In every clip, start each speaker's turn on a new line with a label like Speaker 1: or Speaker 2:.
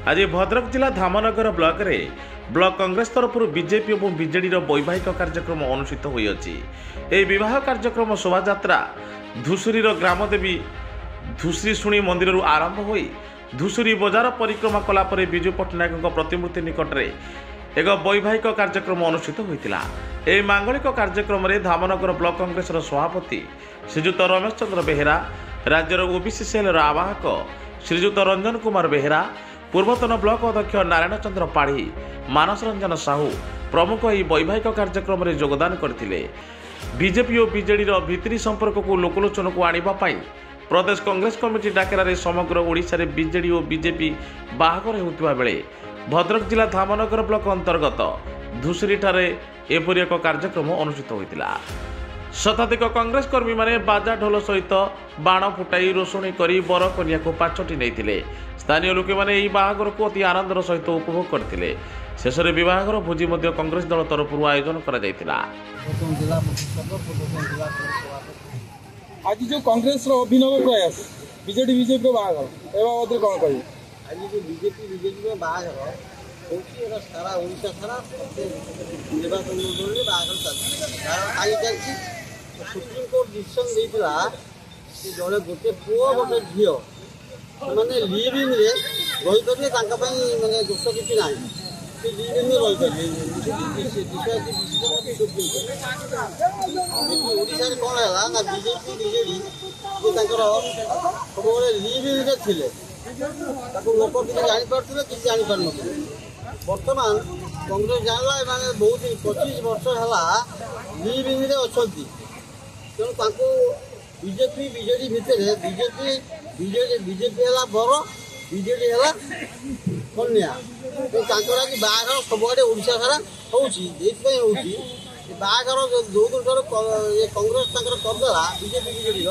Speaker 1: आज भद्रक जिला धामनगर ब्लॉक रे ब्लॉक कांग्रेस तरफ बीजेपी और बीजेडी वैवाहिक कार्यक्रम अनुष्ठित होती। विवाह कार्यक्रम शोभायात्रा धुसुरी ग्रामदेवी धुसुरी मंदिर आरंभ हो धुसुरी बजार परिक्रमा कलापर विजु पट्टनायक प्रतिमूर्ति निकट में एक वैवाहिक कार्यक्रम अनुष्ठित होता। यह मांगलिक कार्यक्रम में धामनगर ब्लॉक कांग्रेस सभापति श्रीजुत रमेश चंद्र बेहेरा, राज्यर ओबीसी सेल आवाहक श्रीजुत रंजन कुमार बेहेरा, पूर्वतन ब्लॉक अध्यक्ष नारायण चंद्र पाढ़ी, मानस रंजन साहू प्रमुख यह वैवाहिक कार्यक्रम में योगदान करते। बीजेपी और बीजेडी भित्री संपर्क को लोकलोचन को आने प्रदेश कांग्रेस कमिटी डाकरा समग्र ओडिशा रे बीजेडी और बीजेपी बाहागर होता बेले भद्रक जिला धामनगर ब्लॉक अंतर्गत धुसुरी ठारे एपरि एक कार्यक्रम अनुष्ठित होता। शताधिक कांग्रेस कर्मी माने बाजा ढोल सहित बाण फुटाई रोषणी करी बर कन्या को पाछटी नहीं। स्थानीय लोके माने यह बाहागर को अति आनंदर सहित उपभोग करते। शेष में विवाहर भोजी कांग्रेस दल तरफ आयोजन करा।
Speaker 2: आज जो कांग्रेस अभिनव प्रयास बीजेडी बीजेपी बाहागर ए कौन कह
Speaker 3: आज जो बीजेपी बाहागर सारा ओडिशा सारा निर्वाचन मंडल बाहागर चलती। सुप्रीम कोर्ट डिसीजन देता जड़े गोटे पुओ गोटे झील मैंने लिविंग रही मानने दोष किसी ना लिविंग ओडिशा कौन है ना बीजेपी बीजेडी सब लिविंग थे लोक किसी जापारे किसी जापार न बर्तमान कांग्रेस जानला मैंने बहुत 25 वर्ष है लिविंग अच्छा तेणु बीजेपी बीजेडी भितर बीजेपी है बर बीजेडी है कन्या कि बाहागर सबुआड़े ओडिशा सारा होती बाहागर जो दिन ये कांग्रेस करदेला बीजेपी बीजेडी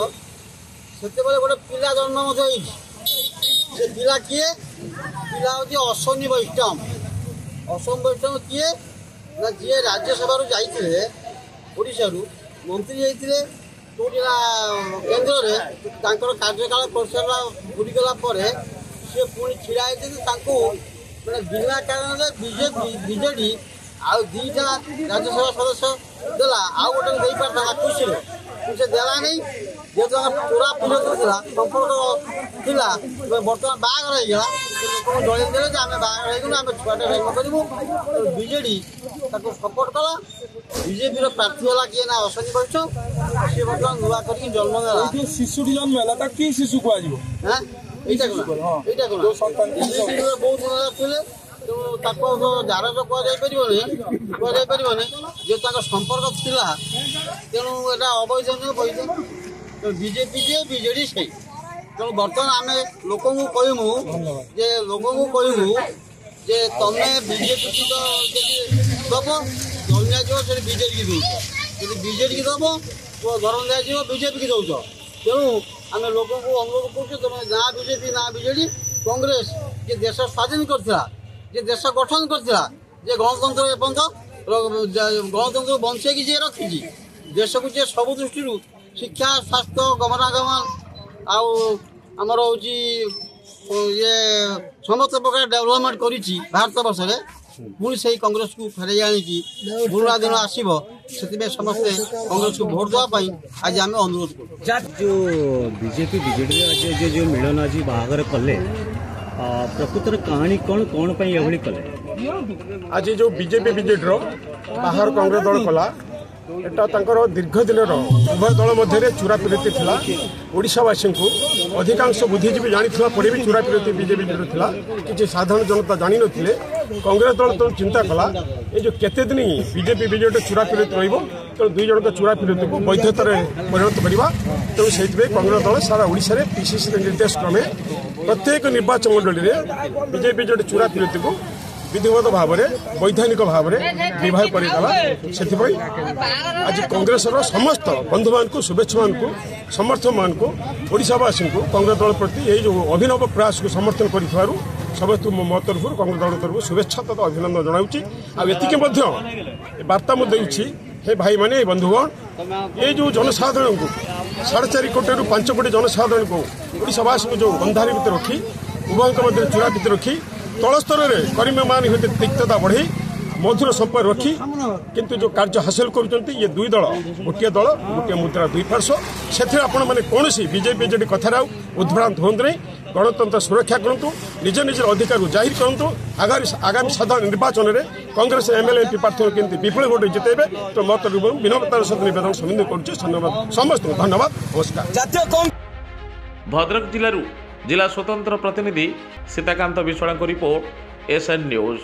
Speaker 3: से गोटे पिला जन्म से पिला किए पिला हूँ अश्विनी वैष्णव। अश्विनी वैष्णव किए ना जी राज्यसभा जाइए ओडिशा मंत्री होते कौटिना केन्द्र में कार्यकाल कर सारा बुरीगला सी पुणी छिड़ा मैंने बिना कारण बीजेपी बीजेडी आउ दीटा राज्यसभा सदस्य देला आउ गोटे नहीं पार्था खुशी से देला नहीं जेहतु पूरा पूरा संपर्क थिला बर्तमान बाहागर होगा लोक जन देले आम बाहागर होगुन आम छुआटे जन्म करूँ बीजेडी सपोर्ट कला बीजेपी प्रार्थी है किए ना अश्विनी वैष्णव सी बर्तमान नुआ कर जन्म देला
Speaker 2: शिशु शिशु कह बहुत थे जार कहुपर जो संपर्क थिला तेणु यहाँ अवैध वैध बीजेपी जे बीजेडी से तेणु बर्तमान आम लोक कहूँ जे लोक कहूँ जे तुम्हें बीजेपी की दब धन दिया बीजेडी की दौर बीजेडी की दब धन दिया बीजेपी की दौर तेणु आम लोक अनुरोध करूँ तुम ना बीजेपी ना बीजेडी कांग्रेस जे देश स्वाधीन करथिला जे देश गठन करथिला जे गणतंत्र एपर्यंत गणतंत्र बंचे जी रखी देश को जे सब दृष्टि शिक्षा स्वास्थ्य गमनागमन आमर हूँ ये समस्त प्रकार डेवलपमेंट करी भारत वर्ष में पुणी से कांग्रेस को फेर आनी पुराना दिन आसो से समस्ते कांग्रेस को भोट देवाई आज आम अनुरोध कर
Speaker 4: जो बीजेपी बीजेडी जो मिलन आज बाहागर कले प्रकृतर कहानी कौन कौन ये कले
Speaker 5: आज जो बीजेपी बीजेडी बाहर कांग्रेस दल कला एटा दीर्घ दिन उभय दल मध्य चूरा पीड़ित था। ओडिशावासी को अधिकांश बुद्धिजीवी जानी भी चूरा पीड़ित बीजेपी था कि साधारण जनता जानी नथिले कांग्रेस दल तो चिंता कला ये जो केते दिन बीजेपी बीजेडी चूरा पीड़ित रही दुई जन चूरा पीड़ित को वैधतार परिणत करवा तेणु से कांग्रेस दल सारा ओडिशा रे पीसीसी निर्देश क्रमे प्रत्येक निर्वाचन मंडल में बीजेपी बीजेडी चूरा पीड़ित को विधिवत भाव में वैधानिक भाव में विवाह करदेला से आज कांग्रेस समस्त बंधु मान को शुभेच्छा मान को समर्थक मान को ओडिशावासी को कांग्रेस दल प्रति यही जो अभिनव प्रयास को समर्थन कर समस्त मो तरफ कांग्रेस दल तरफ शुभेच्छा तथा अभिनंदन जनाऊँगी वार्ता हे भाई माने बंधुगण ये जो जनसाधारण को 4.5 कोटी रु 5 कोटी जनसाधारण को ओडिशावासी को जो बंधारी भितर रखी उभयों मध्य चूड़ा भितर रखी तल स्तर में कर्मी मान तिक्तता बढ़ी मधुर संपर्क रखी किंतु जो कार्य हासिल कर ये दुई दल गोटे दल गोटे मुद्रा दुई पार्श्व से आपण मैंने कौन बीजेपी बीजेडी कथार उद्भ्रांत हूँ नहीं गणतंत्र सुरक्षा करूँ निज निज अधिकार को जाहिर करूँ आगामी साधारण निर्वाचन में कांग्रेस एमएलए एमपी प्रार्थी केमती विपुल भोट जितेबे तो मत विनम्रतार सहित निवेदन संबंध कर समस्त धन्यवाद नमस्कार।
Speaker 1: भद्रक जिलू जिला स्वतंत्र प्रतिनिधि Sitakant Biswal report SN news.